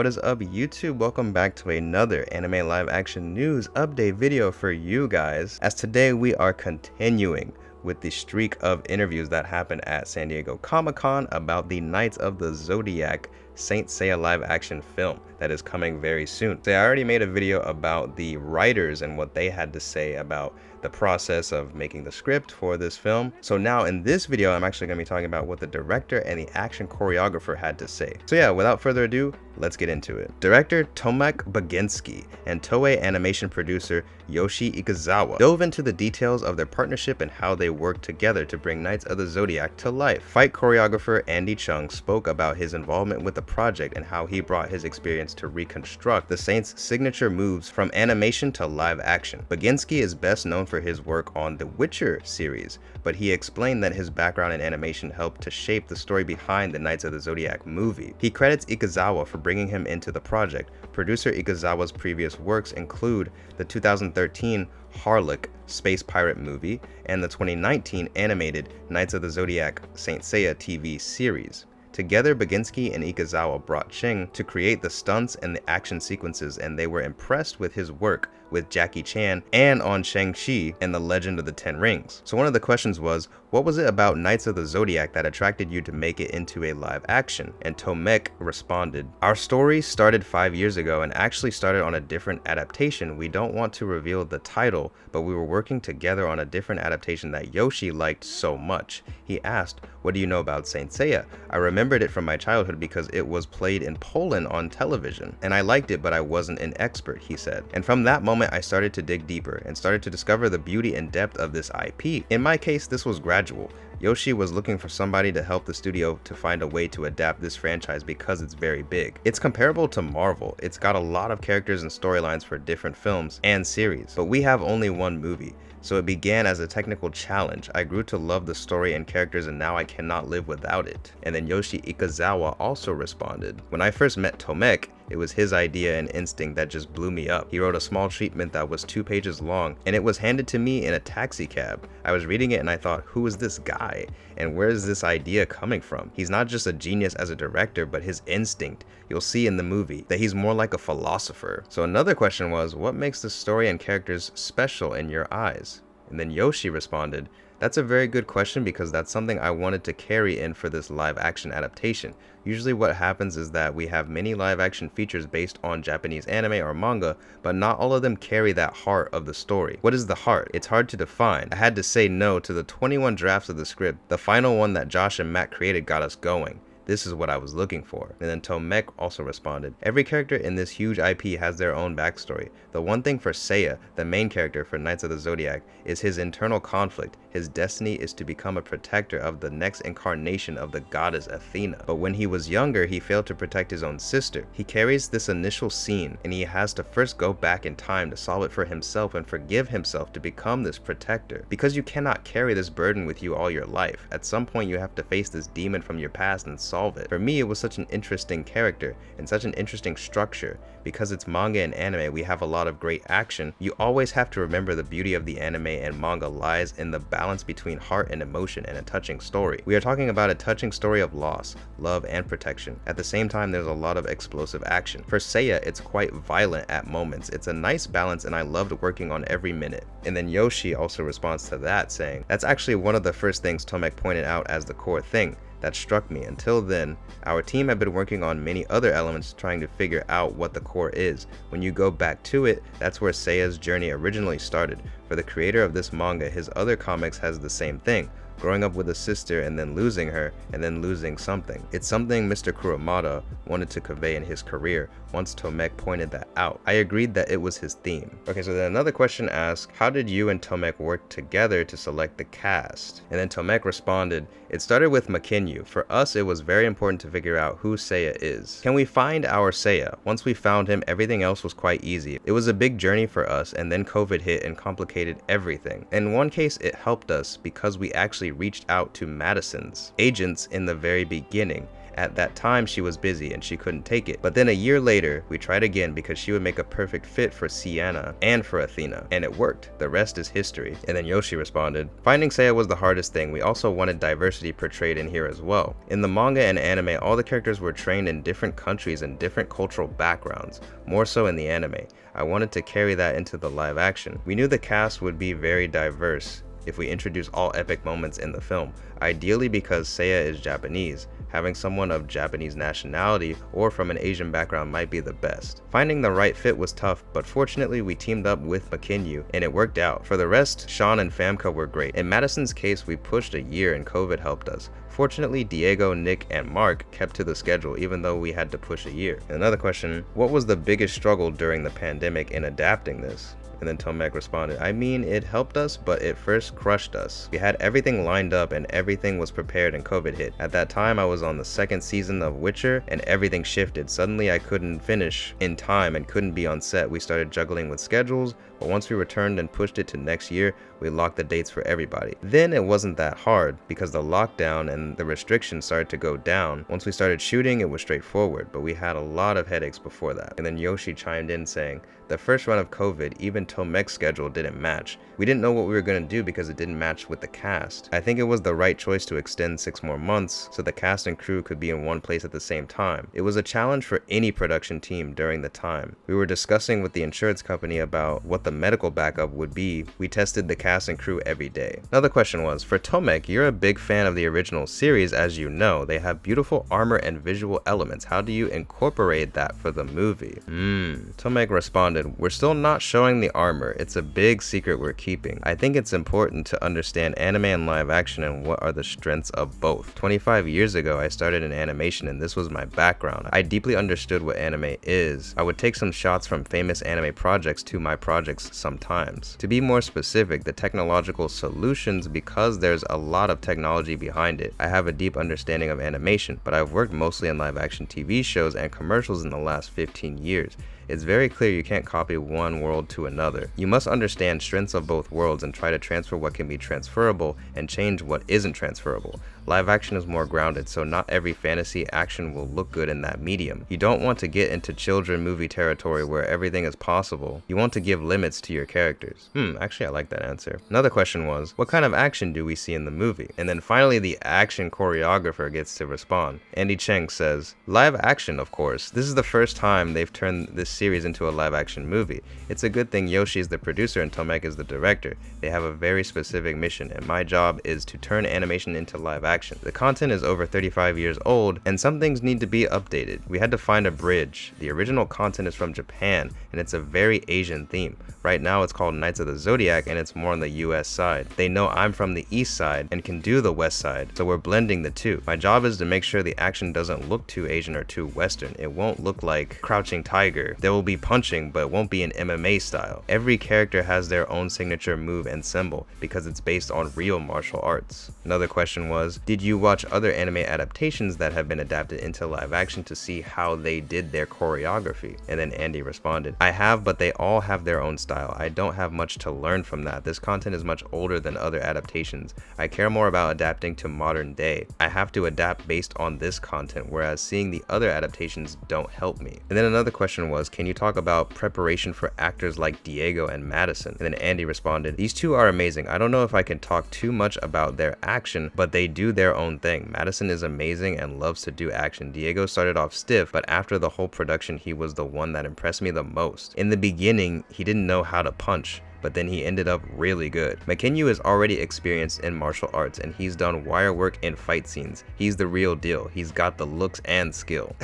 What is up, YouTube? Welcome back to another anime live action news update video for you guys, as today we are continuing with the streak of interviews that happened at San Diego Comic-Con about the Knights of the Zodiac Saint Seiya live action film that is coming very soon. So I already made a video about the writers and what they had to say about the process of making the script for this film. So now in this video, I'm actually going to be talking about what the director and the action choreographer had to say. So yeah, without further ado, let's get into it. Director Tomek Baginski and Toei animation producer Yoshi Ikazawa dove into the details of their partnership and how they worked together to bring Knights of the Zodiac to life. Fight choreographer Andy Chung spoke about his involvement with the project and how he brought his experience to reconstruct the Saints' signature moves from animation to live action. Baginski is best known for his work on the Witcher series, but he explained that his background in animation helped to shape the story behind the Knights of the Zodiac movie. He credits Ikazawa for bringing him into the project. Producer Ikazawa's previous works include the 2013 Harlock space pirate movie and the 2019 animated Knights of the Zodiac Saint Seiya TV series. Together, Baginski and Ikazawa brought Chung to create the stunts and the action sequences, and they were impressed with his work with Jackie Chan and on Shang-Chi and the Legend of the Ten Rings. So one of the questions was, what was it about Knights of the Zodiac that attracted you to make it into a live action? And Tomek responded, "Our story started 5 years ago and actually started on a different adaptation. We don't want to reveal the title, but we were working together on a different adaptation that Yoshi liked so much. He asked, 'What do you know about Saint Seiya?' I remembered it from my childhood because it was played in Poland on television, and I liked it, but I wasn't an expert," he said. And from that moment, I started to dig deeper and started to discover the beauty and depth of this IP. In my case, this was gradual. Yoshi was looking for somebody to help the studio to find a way to adapt this franchise because it's very big. It's comparable to Marvel. It's got a lot of characters and storylines for different films and series, but we have only one movie. So it began as a technical challenge. I grew to love the story and characters, and now I cannot live without it." And then Yoshi Ikazawa also responded, "When I first met Tomek, it was his idea and instinct that just blew me up. He wrote a small treatment that was 2 pages long, and it was handed to me in a taxi cab. I was reading it and I thought, who is this guy? And where is this idea coming from? He's not just a genius as a director, but his instinct. You'll see in the movie that he's more like a philosopher." So another question was, what makes the story and characters special in your eyes? And then Yoshi responded, "That's a very good question because that's something I wanted to carry in for this live action adaptation. Usually what happens is that we have many live action features based on Japanese anime or manga, but not all of them carry that heart of the story. What is the heart? It's hard to define. I had to say no to the 21 drafts of the script. The final one that Josh and Matt created got us going. This is what I was looking for." And then Tomek also responded, "Every character in this huge IP has their own backstory. The one thing for Seiya, the main character for Knights of the Zodiac, is his internal conflict. His destiny is to become a protector of the next incarnation of the goddess Athena. But when he was younger, he failed to protect his own sister. He carries this initial scene, and he has to first go back in time to solve it for himself and forgive himself to become this protector. Because you cannot carry this burden with you all your life. At some point, you have to face this demon from your past and solve it. For me, it was such an interesting character and such an interesting structure. Because it's manga and anime, we have a lot of great action. You always have to remember the beauty of the anime and manga lies in the balance between heart and emotion and a touching story. We are talking about a touching story of loss, love, and protection. At the same time, there's a lot of explosive action. For Seiya, it's quite violent at moments. It's a nice balance, and I loved working on every minute." And then Yoshi also responds to that, saying, "That's actually one of the first things Tomek pointed out as the core thing that struck me. Until then, our team had been working on many other elements trying to figure out what the core is. When you go back to it, that's where Seiya's journey originally started. For the creator of this manga, his other comics has the same thing. Growing up with a sister and then losing her and then losing something. It's something Mr. Kurumada wanted to convey in his career once Tomek pointed that out. I agreed that it was his theme." Okay, so then another question asked, "How did you and Tomek work together to select the cast?" And then Tomek responded, "It started with Makinyu. For us, it was very important to figure out who Seiya is. Can we find our Seiya? Once we found him, everything else was quite easy. It was a big journey for us, and then COVID hit and complicated everything. In one case, it helped us because we actually reached out to Madison's agents in the very beginning, At that time, she was busy and she couldn't take it. But then a year later, we tried again because she would make a perfect fit for Seiya and for Athena, and it worked. The rest is history. And then Yoshi responded, finding Seiya was the hardest thing. We also wanted diversity portrayed in here as well. In the manga and anime, all the characters were trained in different countries and different cultural backgrounds, more so in the anime. I wanted to carry that into the live action. We knew the cast would be very diverse if we introduce all epic moments in the film, ideally because Seiya is Japanese. Having someone of Japanese nationality or from an Asian background might be the best. Finding the right fit was tough, but fortunately we teamed up with Makinyu and it worked out. For the rest, Sean and Famke were great. In Madison's case, we pushed a year and COVID helped us. Fortunately, Diego, Nick, and Mark kept to the schedule even though we had to push a year. Another question, what was the biggest struggle during the pandemic in adapting this? And then Tomek responded, I mean, it helped us, but it first crushed us. We had everything lined up and everything was prepared and COVID hit. At that time, I was on the second season of Witcher and everything shifted. Suddenly, I couldn't finish in time and couldn't be on set. We started juggling with schedules, but once we returned and pushed it to next year, we locked the dates for everybody. Then it wasn't that hard because the lockdown and the restrictions started to go down. Once we started shooting, it was straightforward, but we had a lot of headaches before that. And then Yoshi chimed in saying, the first run of COVID, even Tomek's schedule didn't match. We didn't know what we were going to do because it didn't match with the cast. I think it was the right choice to extend 6 more months so the cast and crew could be in one place at the same time. It was a challenge for any production team during the time. We were discussing with the insurance company about what the medical backup would be. We tested the cast and crew every day. Another question was, for Tomek, you're a big fan of the original series, as you know. They have beautiful armor and visual elements. How do you incorporate that for the movie? Tomek responded, we're still not showing the armor. It's a big secret we're keeping. I think it's important to understand anime and live action and what are the strengths of both. 25 years ago, I started in animation and this was my background. I deeply understood what anime is. I would take some shots from famous anime projects to my projects sometimes. To be more specific, the technological solutions, because there's a lot of technology behind it. I have a deep understanding of animation, but I've worked mostly in live action TV shows and commercials in the last 15 years. It's very clear you can't copy one world to another. You must understand strengths of both worlds and try to transfer what can be transferable and change what isn't transferable. Live action is more grounded, so not every fantasy action will look good in that medium. You don't want to get into children movie territory where everything is possible. You want to give limits to your characters. Actually I like that answer. Another question was, what kind of action do we see in the movie? And then finally the action choreographer gets to respond. Andy Cheng says, live action, of course. This is the first time they've turned this series into a live action movie. It's a good thing Yoshi is the producer and Tomek is the director. They have a very specific mission, and my job is to turn animation into live action. The content is over 35 years old, and some things need to be updated. We had to find a bridge. The original content is from Japan, and it's a very Asian theme. Right now it's called Knights of the Zodiac, and it's more on the US side. They know I'm from the east side and can do the west side, so we're blending the two. My job is to make sure the action doesn't look too Asian or too Western. It won't look like Crouching Tiger. There will be punching, but it won't be an MMA style. Every character has their own signature move and symbol because it's based on real martial arts. Another question was, did you watch other anime adaptations that have been adapted into live action to see how they did their choreography? And then Andy responded, I have, but they all have their own style. I don't have much to learn from that. This content is much older than other adaptations. I care more about adapting to modern day. I have to adapt based on this content, whereas seeing the other adaptations don't help me. And then another question was, can you talk about preparation for actors like Diego and Madison? And then Andy responded, these two are amazing. I don't know if I can talk too much about their action, but they do their own thing. Madison is amazing and loves to do action. Diego started off stiff, but after the whole production, he was the one that impressed me the most. In the beginning, he didn't know how to punch, but then he ended up really good. Makinyu is already experienced in martial arts and he's done wire work in fight scenes. He's the real deal. He's got the looks and skill.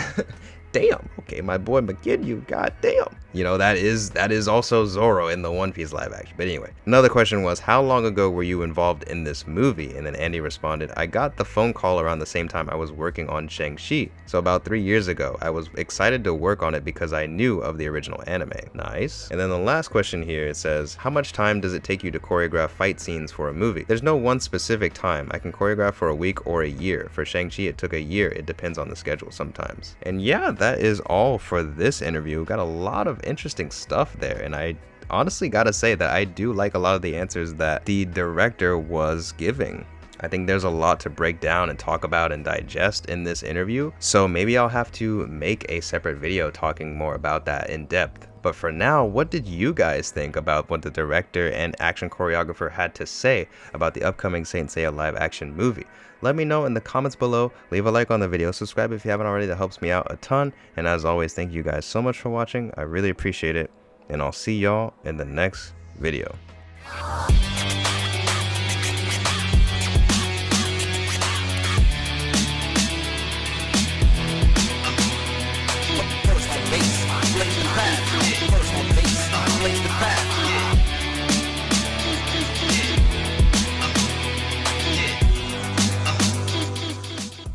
Damn, okay, my boy Makinyu, goddamn. You know, that is also Zoro in the One Piece live action. But anyway, another question was, how long ago were you involved in this movie? And then Andy responded, I got the phone call around the same time I was working on Shang-Chi. So about 3 years ago, I was excited to work on it because I knew of the original anime. Nice. And then the last question here, it says, how much time does it take you to choreograph fight scenes for a movie? There's no one specific time. I can choreograph for a week or a year. For Shang-Chi, it took a year. It depends on the schedule sometimes. And yeah, that is all for this interview. Got a lot of interesting stuff there, and I honestly gotta say that I do like a lot of the answers that the director was giving. I think there's a lot to break down and talk about and digest in this interview, so maybe I'll have to make a separate video talking more about that in depth. But for now, what did you guys think about what the director and action choreographer had to say about the upcoming Saint Seiya live action movie? Let me know in the comments below, leave a like on the video, subscribe if you haven't already, that helps me out a ton, and as always, thank you guys so much for watching, I really appreciate it, and I'll see y'all in the next video.